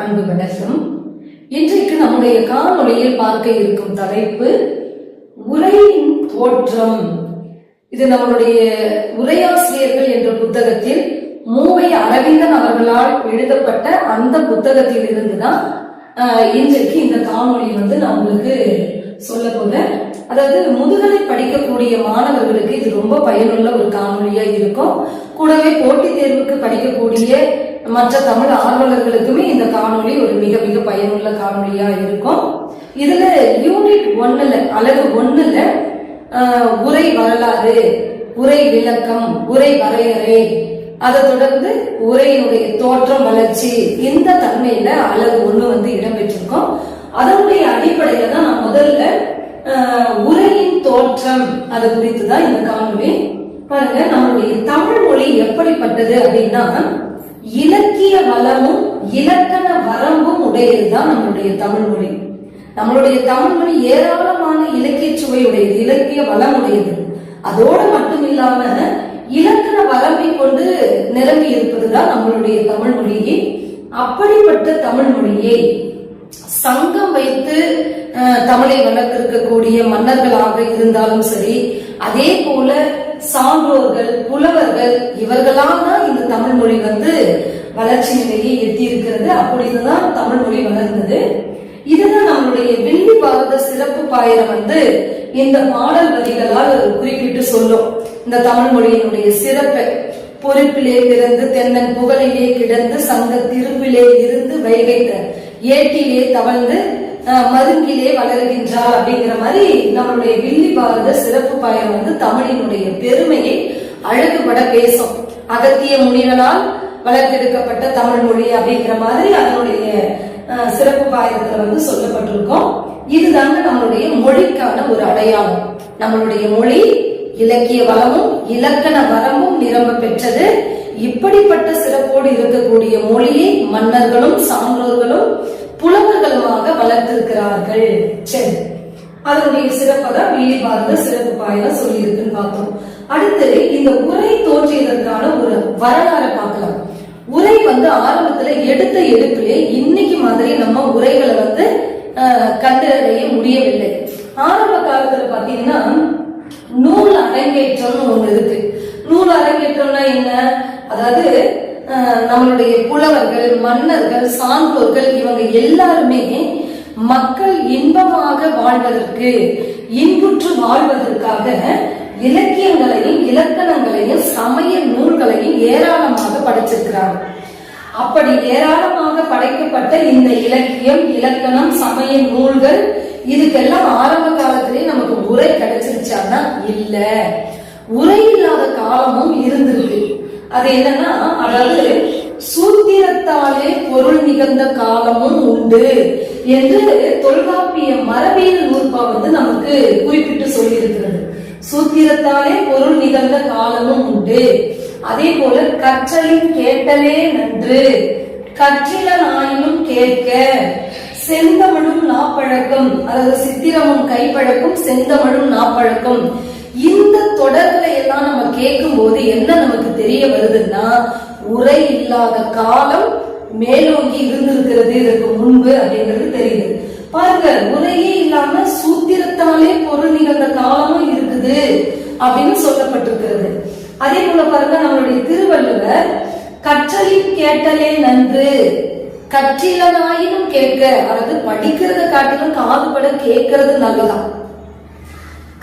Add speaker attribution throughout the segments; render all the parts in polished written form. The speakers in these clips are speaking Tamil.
Speaker 1: அன்பு வணக்கம். இன்றைக்கு நம்முடைய காணொளியில் பார்க்க இருக்கும் தலைப்பு உரையின் தோற்றம். இது நம்மளுடைய உரையாசிரியர்கள் என்ற புத்தகத்தில் மூவை அரவிந்தன் அவர்களால் எழுதப்பட்ட அந்த புத்தகத்தில் இருந்துதான் இன்றைக்கு இந்த காணொளி நான் உங்களுக்கு சொல்ல போறேன். அதாவது முதுகலை படிக்கக்கூடிய மாணவர்களுக்கு இது ரொம்ப பயனுள்ள ஒரு காணொலியா இருக்கும். கூடவே போட்டித் தேர்வுக்கு படிக்கக்கூடிய மற்ற தமிழ் ஆர்வலர்களுக்குமே இந்த காணொலி ஒரு மிக மிக பயனுள்ள காணொலியா இருக்கும். இதுல யூனிட் 1ல அலகு 1ல உரை வரலாறு, உரை விளக்கம், உரை வரையறை, அதை தொடர்ந்து உரையினுடைய தோற்றம், வளர்ச்சி, இந்த தன்மையில அலகு 1 இடம்பெற்றிருக்கும். அதனுடைய அடிப்படையில தான் நான் முதல்ல உரையின் தோற்றம் அது குறித்து தான் இந்த காணொலி. பாருங்க, நம்மளுடைய தமிழ் மொழி எப்படிப்பட்டது அப்படின்னா இலக்கிய வளமும் இலக்கண வரம்பும் உடையதுதான் நம்மளுடைய தமிழ் மொழி. நம்மளுடைய தமிழ் மொழி ஏராளமான இலக்கிய சுவையுடையது, இலக்கிய வளம் உடையது. அதோடு மட்டும் இல்லாம இலக்கண வரம்பை கொண்டு நிரம்பி இருப்பதுதான் நம்மளுடைய தமிழ் மொழியை. அப்படிப்பட்ட தமிழ் மொழியை சங்கம் வைத்து தமிழை வளர்த்திருக்கக்கூடிய மன்னர்களாக இருந்தாலும் சரி, அதே போல சான்றோர்கள், புலவர்கள், இவர்களால் தான் இந்த தமிழ் மொழி வளர்ச்சி நிலையை எட்டி இருக்கிறது. அப்படின்னுதான் தமிழ் மொழி வளர்ந்தது. இதுதான் நம்மளுடைய வெள்ளி பாரத சிறப்பு பாயிரம் இந்த பாடல் வரிகளால் குறிப்பிட்டு சொல்லும். இந்த தமிழ் மொழியினுடைய சிறப்பை பொறுப்பிலே பிறந்து தென்னன் புகழிலே கிடந்து சங்க திருப்பிலே இருந்து வைகைத்த ஏட்டிலே தவழ்ந்து மருங்கிலே வளர்கின்றார் அப்படிங்கிற மாதிரி நம்மளுடைய வில்லி பாரத சிறப்பு பாயம் தமிழினுடைய பெருமையை அழகுபட பேசும். அகத்திய முனிவனால் வளர்த்தெடுக்கப்பட்ட தமிழ் மொழி அப்படிங்கிற மாதிரி அதனுடைய சிறப்பு பாயத்துல சொல்லப்பட்டிருக்கும். இதுதாங்க நம்மளுடைய மொழிக்கான ஒரு அடையாளம். நம்மளுடைய மொழி இலக்கிய வளமும் இலக்கண வரமும் நிரம்ப பெற்றது. இப்படிப்பட்ட சிறப்போடு இருக்கக்கூடிய மொழியை மன்னர்களும் சான்றோர்களும் புலவர்களுமாக வளர்த்திருக்கிறார்கள். சரி, அதனுடைய சிறப்பதான் வில்லி பாரத சிறப்பு பாயம் சொல்லி இருக்குன்னு பார்த்தோம். அடுத்து இந்த உரை தோற்றியதற்கான ஒரு வரலாறு பார்க்கலாம். உரை ஆரம்பத்துல எடுத்த எடுப்பிலே இன்னைக்கு மாதிரி நம்ம உரைகளை கண்டறிய முடியவில்லை. ஆரம்ப காலத்துல பாத்தீங்கன்னா நூல் அரங்கேற்றம் ஒண்ணு இருக்கு. நூல் அரங்கேற்றம்னா என்ன? அதாவது நம்மளுடைய புலவர்கள், மன்னர்கள், சான்றோர்கள் இவங்க எல்லாருமே மக்கள் இன்பமாக வாழ்வதற்கு, இன்புற்று வாழ்வதற்காக இலக்கியங்களையும் இலக்கணங்களையும் சமய நூல்களையும் ஏராளமாக படைச்சிருக்கிறாங்க. அப்படி ஏராளமாக படைக்கப்பட்ட இந்த இலக்கியம், இலக்கணம், சமய நூல்கள் இதுக்கெல்லாம் ஆரம்ப காலத்திலே நமக்கு உரை கிடைச்சிருச்சான்னா இல்ல, உரை இல்லாத காலமும் இருந்திருக்கு. அது என்னன்னா, அதாவது சூத்திரத்தாலே பொருள் நிகழ்ந்த காலமும் உண்டு என்று தொல்காப்பிய மரபியல் நூற்பா நமக்கு குறிப்பிட்டு சொல்லி இருக்கிறது. சூத்திரத்தாலே பொருள் நிகழ்ந்த காலமும் உண்டு. அதே போல கற்றலின் கேட்டலே நன்று, கற்றிலனாயினும் கேட்க, செந்தமிழும் நாப்பழக்கம், அதாவது சித்திரமும் கைப்பழக்கம், செந்தமிழும் நாப்பழக்கம், இந்த தொடர்களை எல்லாம் நம்ம கேட்கும் போது என்ன நமக்கு தெரிய வருதுன்னா, உரை இல்லாத காலம் மேலோங்கி இருந்திருக்கிறது இதற்கு முன்பு அப்படிங்கிறது தெரியுது. பாருங்க, உரையே இல்லாம சூத்திரத்தாலே பொருள் நிகழ்ந்த காலமும் இருக்குது அப்படின்னு சொல்லப்பட்டிருக்கிறது. அதே போல பாருங்க, நம்மளுடைய திருவள்ளுவர் கற்றலின் கேட்டலே நன்று, கற்றிலனாயினும் கேட்க, அதாவது படிக்கிறத காட்டிலும் காதுபட கேட்கறது நல்லதான்.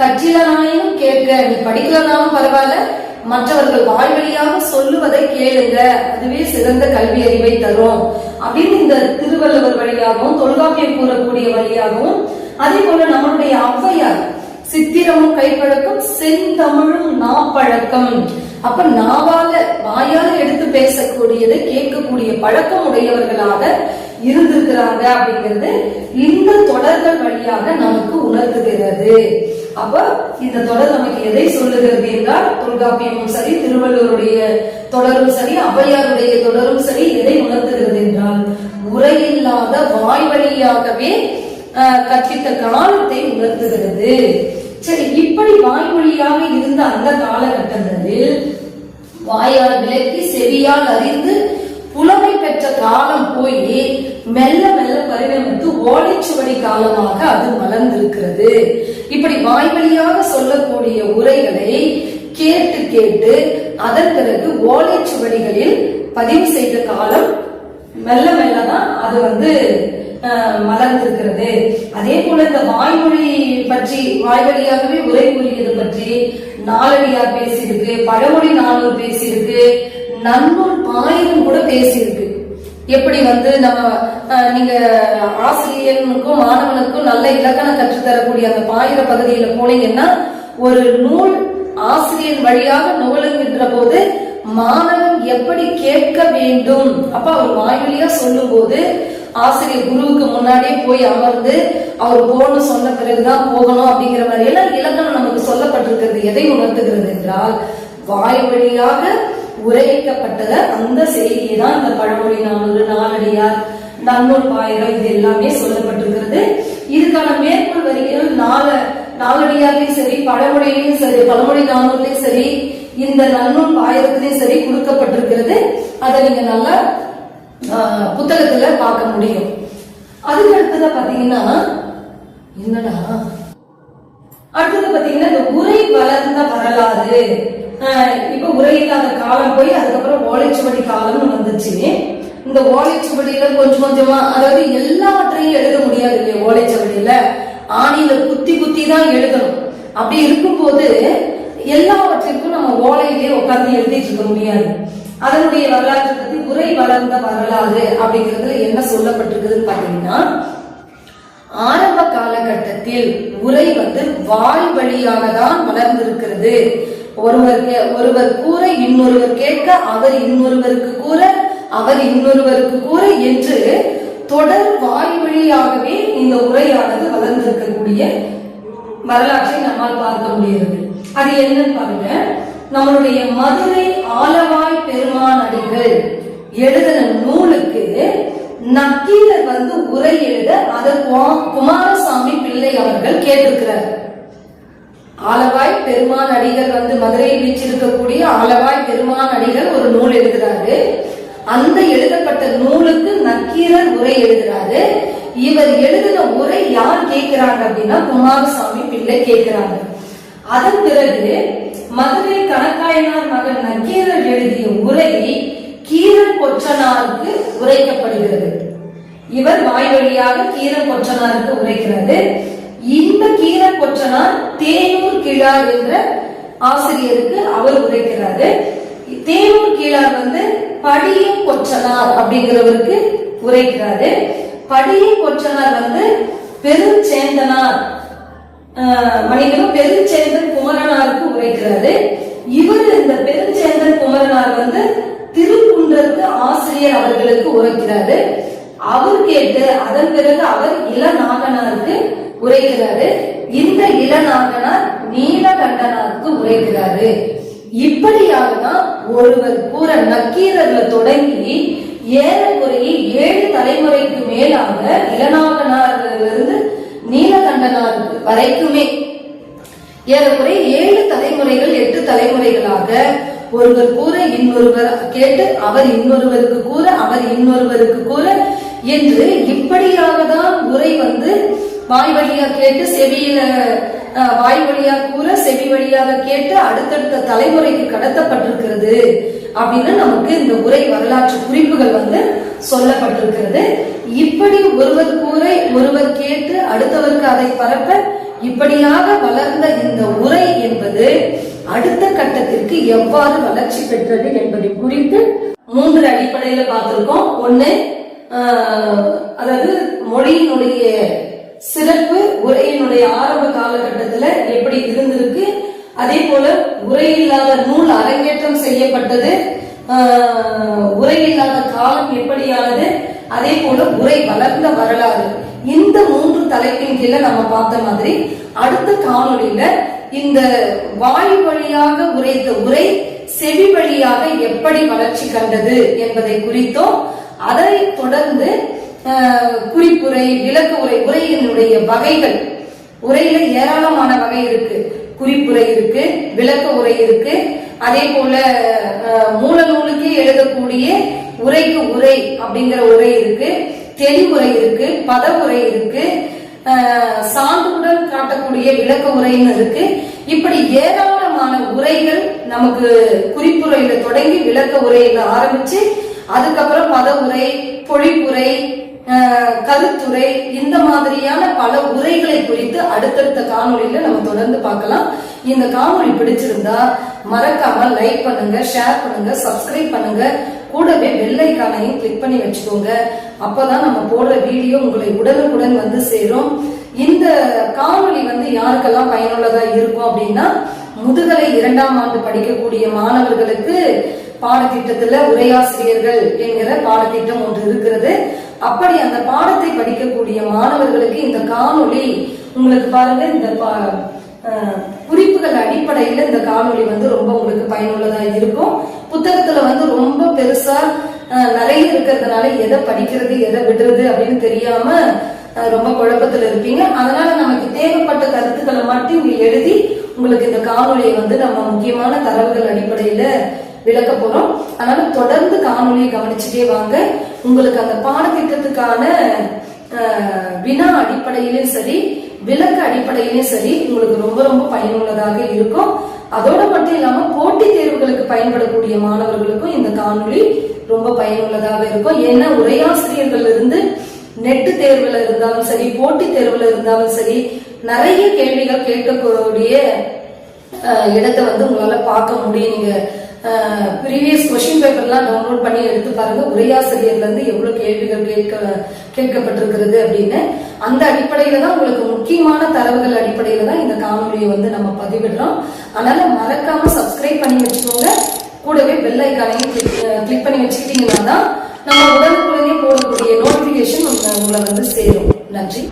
Speaker 1: கற்றிலனாயினும் கேட்க, நீ படிக்கிறதாலும் பரவாயில்ல, மற்றவர்கள் வாழ்வழியாக சொல்லுவதை கேளுங்க, அதுவே சிறந்த கல்வி அறிவை தரும் அப்படின்னு இந்த திருவள்ளுவர் வழியாகவும் தொல்காப்பியம் கூறக்கூடிய வழியாகவும், அதே போல நம்மளுடைய ஔவையார் சித்திரமும் கைப்பழக்கம், செந்தமிழும் நாப்பழக்கம், அப்ப நாவால வாயால எடுத்து பேசக்கூடியதை கேட்கக்கூடிய பழக்கம் உடையவர்களாக இருந்திருக்கிறாங்க அப்படிங்கிறது இந்த தொடர்கள் வழியாக நமக்கு உணர்த்துகிறது. அப்ப இந்த தொடர் நமக்கு எதை சொல்லுகிறது என்றால், தொல்காப்பியமும் சரி, திருவள்ளுவருடைய தொடரும் சரி, ஔவையாருடைய தொடரும் சரி, எதை உணர்த்துகிறது என்றால் உரையில்லாத வாய் வழியாகவே கற்பித்த காலத்தை உணர்த்துகிறது. சரி, இப்படி வாய்மொழியாக இருந்த அந்த காலகட்டங்களில் வாயால் விளக்கி செவியால் அறிந்து புலமை பெற்ற காலம் போய் மெல்ல மெல்ல பரிணமித்து ஓலைச்சுவடி காலமாக அது மலர்ந்திருக்கிறது. இப்படி வாய் வழியாக சொல்லக்கூடிய உரைகளை கேட்டு கேட்டு அதன் பிறகு ஓலைச்சுவடிகளில் பதிவு செய்த காலம் மெல்ல மெல்லதான் அது மலர்ந்திருக்கிறது. அதே போல இந்த வாய்மொழி பற்றி வாய் வழியாகவே உரை கூறியது பற்றி நாலடியார் பேசியிருக்கு, பழமொழி நானூறு பேசியிருக்கு, நன்னூல் பாயிரம் கூட பேசியிருக்கு. எப்படி நம்ம நீங்க ஆசிரியனுக்கும் மாணவனுக்கும் நல்ல இலக்கணம் கற்றுத்தரக்கூடிய அந்த பாயிர பகுதியில போனீங்கன்னா ஒரு நூல் ஆசிரியர் வழியாக நூலுங்கின்ற போது மாணவன் எப்படி கேட்க வேண்டும், அப்ப அவர் வாய்வழியா சொல்லும் போது ஆசிரியர் குருவுக்கு முன்னாடியே போய் அமர்ந்து அவர் போகணும் சொன்ன பிறகுதான் போகணும் அப்படிங்கிற மாதிரி எல்லாம் இலக்கணம் நமக்கு சொல்லப்பட்டிருக்கிறது. எதை உணர்த்துகிறது என்றால் வாய் வழியாக உரைக்கப்பட்டத அந்த செய்தியை தான் இந்த பழமொழி நானூறு, நாலடியார், நன்னூல் பாயிரம் இது எல்லாமே சொல்லப்பட்டிருக்கிறது. இதுக்கான மேற்கோள் வரிகள் நாலடியார்லயும் சரி, பழமொழியிலையும் சரி, பழமொழி நானூறுலயும் சரி, இந்த நன்னூல் பாயிரத்திலையும் சரி கொடுக்கப்பட்டிருக்கிறது. அதை நீங்க நல்லா புத்தகத்துல பார்க்க முடியும். அதுக்கு அடுத்ததா பாத்தீங்கன்னா அடுத்தது பாத்தீங்கன்னா இந்த உரை வளர்ந்த வரலாறு. இப்ப உரை இல்லாத காலம் போய் அதுக்கப்புறம் ஓலைச்சுவடி காலம்னு வந்துச்சு. இந்த ஓலைச்சுவடியில கொஞ்சம் கொஞ்சமா, அதாவது எல்லாவற்றையும் எழுத முடியாது இல்லையா, ஓலைச்சுவடியில ஆணியில குத்தி குத்தி தான் எழுதணும். அப்படி இருக்கும் போது எல்லாவற்றிற்கும் நம்ம ஓலையிலே உட்கார்ந்து எழுதிட்டு இருக்க முடியாது. அதனுடைய வரலாற்றை பத்தி உரை வளர்ந்த வரலாறு அப்படிங்கிறதுல என்ன சொல்லப்பட்டிருக்குதுன்னு பாத்தீங்கன்னா, ஆரம்ப காலகட்டத்தில் உரை வாய் வழியாக தான் வளர்ந்திருக்கிறது. ஒருவர் கூற இன்னொருவர் கேட்க, அவர் இன்னொருவருக்கு கூற, அவர் இன்னொருவருக்கு கூற என்று தொடர் வாய் வழியாகவே இந்த உரையானது வளர்ந்திருக்கக்கூடிய வரலாற்றை நம்மால் பார்க்க முடிகிறது. அது என்னன்னு பாருங்க, நம்மளுடைய மதுரை ஆலவாய் பெருமான் அடிகள் எழுதின நூலுக்கு நக்கீரர் உரை எழுத அதை குமாரசாமி பிள்ளை அவர்கள் கேட்டிருக்கிறார். ஆலவாய் பெருமான் அடிகள் மதுரையில் வீச்சிருக்கக்கூடிய ஆலவாய் பெருமான் அடிகள் ஒரு நூல் எழுதுறாரு. அந்த எழுதப்பட்ட நூலுக்கு நக்கீரர் உரை எழுதுறாரு. இவர் எழுதின உரை யார் கேட்கிறாங்க அப்படின்னா குமாரசாமி பிள்ளை கேட்கிறாங்க. அதன் பிறகு மதுரை கணக்காயனார் மகன் நக்கீரர் எழுதிய உரை கீரன் கொற்றனாருக்கு உரைக்கப்படுகிறது. இவர் வாய் வழியாக கீரன் கொற்றனாருக்கு உரைக்கிறது. இந்த கீரன் கொற்றனார் தேனூர் கிழார் என்ற ஆசிரியருக்கு அவர் உரைக்கிறாரு. தேனூர் கிழார் படிய கொற்றனார் அப்படிங்கிறவருக்கு உரைக்கிறாரு. படிய கொற்றனார் பெருஞ்சேந்தனார் மணிகளும் பெருஞ்சேந்தன் குமரனாருக்கு உரைக்கிறாரு. இவர் இந்த பெருஞ்சேந்தன் குமரனார் திருக்குன்றத்து ஆசிரியர் அவர்களுக்கு உரைக்கிறாரு. அவர் கேட்டு அதன் பிறகு அவர் இளநாகனாருக்கு உரைக்கிறாரு. இந்த இளநாகனார் நீலகண்டனாருக்கு உரைக்கிறாரு. இப்படியாக தான் ஒருவர் கூற நக்கீரர்ல தொடங்கி ஏறக்குறைய 7 தலைமுறைக்கு மேலாக இளநாகனாரிலிருந்து நீலகண்டனார் வரைக்குமே ஏறக்குறைய 7 தலைமுறைகள் 8 தலைமுறைகளாக ஒருவர் கூற இன்னொருவர் கேட்டு, அவர் இன்னொருவருக்கு கூற, அவர் இன்னொருவருக்கு கூற என்று இப்படியாக தான் உரை வாய் வழியா கேட்டு செவியில வாய் வழியா கூற செவி வழியாக கேட்டு அடுத்தடுத்த தலைமுறைக்கு கடத்தப்பட்டிருக்கிறது அப்படின்னு நமக்கு இந்த உரை வரலாற்று குறிப்புகள் சொல்லப்பட்டிருக்கிறது. இப்படி ஒருவர் கூரை ஒருவர் கேட்டு அடுத்தவருக்கு அதை பரப்ப இப்படியாக வளர்ந்த இந்த உரை என்பது அடுத்த கட்டத்திற்கு எவ்வாறு வளர்ச்சி பெற்றது என்பதை குறித்து 3 அடிப்படையில பார்த்திருக்கோம். ஒண்ணு, அதாவது மொழியினுடைய சிறப்பு உரையினுடைய ஆரம்ப காலகட்டத்துல எப்படி இருந்திருக்கு, அதே போல உரையில்லாத நூல் அரங்கேற்றம் செய்யப்பட்டது, உரையில்லாத காலம் எப்படியானது, அதே போல உரை வளர்ந்த வரலாறு. இந்த 3 தலைப்பின் கீழே நம்ம பார்த்த மாதிரி அடுத்த காணொளியில இந்த வாய் வழியாக உரைத்த உரை செவி வழியாக எப்படி வளர்ச்சி கண்டது என்பதை குறித்தோம். அதை தொடர்ந்து குறிப்புரை, விளக்க உரை, உரையினுடைய வகைகள், உரையில ஏராளமான வகை இருக்கு. குறிப்புரை இருக்கு, விளக்க உரை இருக்கு, அதே போல மூல நூலுக்கே எழுதக்கூடிய உரைக்கு உரை அப்படிங்கிற உரை இருக்கு, தெளிவுரை இருக்கு, பத உரை இருக்கு, சான்றுடன் காட்டக்கூடிய விளக்க உரைன்னு இருக்கு. இப்படி ஏராளமான உரைகள் நமக்கு குறிப்புரையில தொடங்கி விளக்க உரையில ஆரம்பிச்சு அதுக்கப்புறம் பத உரை, பொழிப்புரை, கருத்துரை, இந்த மாதிரியான பல உரைகளை குறித்து அடுத்தடுத்த காணொலியில நம்ம தொடர்ந்து பார்க்கலாம். இந்த காணொலி பிடிச்சிருந்தா மறக்காம லைக் பண்ணுங்க, ஷேர் பண்ணுங்க, சப்ஸ்கிரைப் பண்ணுங்க, கூடவே பெல் ஐகானையும் கிளிக் பண்ணி வச்சுக்கோங்க. அப்பதான் நம்ம போடுற வீடியோ உங்களை உடனுக்குடன் வந்து சேரும். இந்த காணொலி யாருக்கெல்லாம் பயனுள்ளதா இருக்கும் அப்படின்னா, முதுகலை 2ஆம் ஆண்டு படிக்கக்கூடிய மாணவர்களுக்கு பாடத்திட்டத்துல உரையாசிரியர்கள் என்கிற பாடத்திட்டம் ஒன்று இருக்கிறது. அப்படி அந்த பாடத்தை படிக்கக்கூடிய மாணவர்களுக்கு இந்த காணொலி உங்களுக்கு பாருங்க, இந்த குறிப்புகள் அடிப்படையில இந்த காணொலி ரொம்ப உங்களுக்கு பயனுள்ளதா இருக்கும். புத்தகத்துல ரொம்ப பெருசா நிறைய இருக்கிறதுனால எதை படிக்கிறது எதை விடுறது அப்படின்னு தெரியாம ரொம்ப குழப்பத்துல இருப்பீங்க. அதனால நமக்கு தேவைப்பட்ட கருத்துக்களை மட்டும் இங்க எழுதி உங்களுக்கு இந்த காணொலியை நம்ம முக்கியமான தரவுகள் அடிப்படையில விளக்க போறோம். அதனால தொடர்ந்து காணொலியை கவனிச்சுட்டே வாங்க. உங்களுக்கு அந்த பாடத்திட்டத்துக்கான வினா அடிப்படையிலும் சரி, விளக்க அடிப்படையிலும் சரி உங்களுக்கு ரொம்ப ரொம்ப பயனுள்ளதாக இருக்கும். அதோட மட்டும் இல்லாம போட்டித் தேர்வுகளுக்கு பயன்படக்கூடிய மாணவர்களுக்கும் இந்த காணொலி ரொம்ப பயனுள்ளதாக இருக்கும். ஏன்னா உரையாசிரியர்கள் இருந்து நெட்டு தேர்வுல இருந்தாலும் சரி, போட்டித் தேர்வுல இருந்தாலும் சரி, நிறைய கேள்விகள் கேட்கக்கூடிய இடத்தை உங்களால பார்க்க முடியும். நீங்க ப்ரீவியஸ் கொஸ்டின் பேப்பர்லாம் டவுன்லோட் பண்ணி எடுத்து பாருங்க. உரையாசிரியர்ல இருந்து எவ்வளவு கேள்விகள் கேட்கப்பட்டிருக்கிறது அப்படின்னு. அந்த அடிப்படையில தான் உங்களுக்கு முக்கியமான தரவுகள் அடிப்படையில தான் இந்த காணொலியை நம்ம பதிவிடுறோம். அதனால மறக்காம சப்ஸ்கிரைப் பண்ணி வச்சுக்கோங்க. கூடவே பெல் ஐகானையும் கிளிக் பண்ணி வச்சுக்கிட்டீங்கன்னா தான் நம்ம உடனுக்குடனே போடக்கூடிய நோட்டிபிகேஷன் உங்களை சேரும். நன்றி.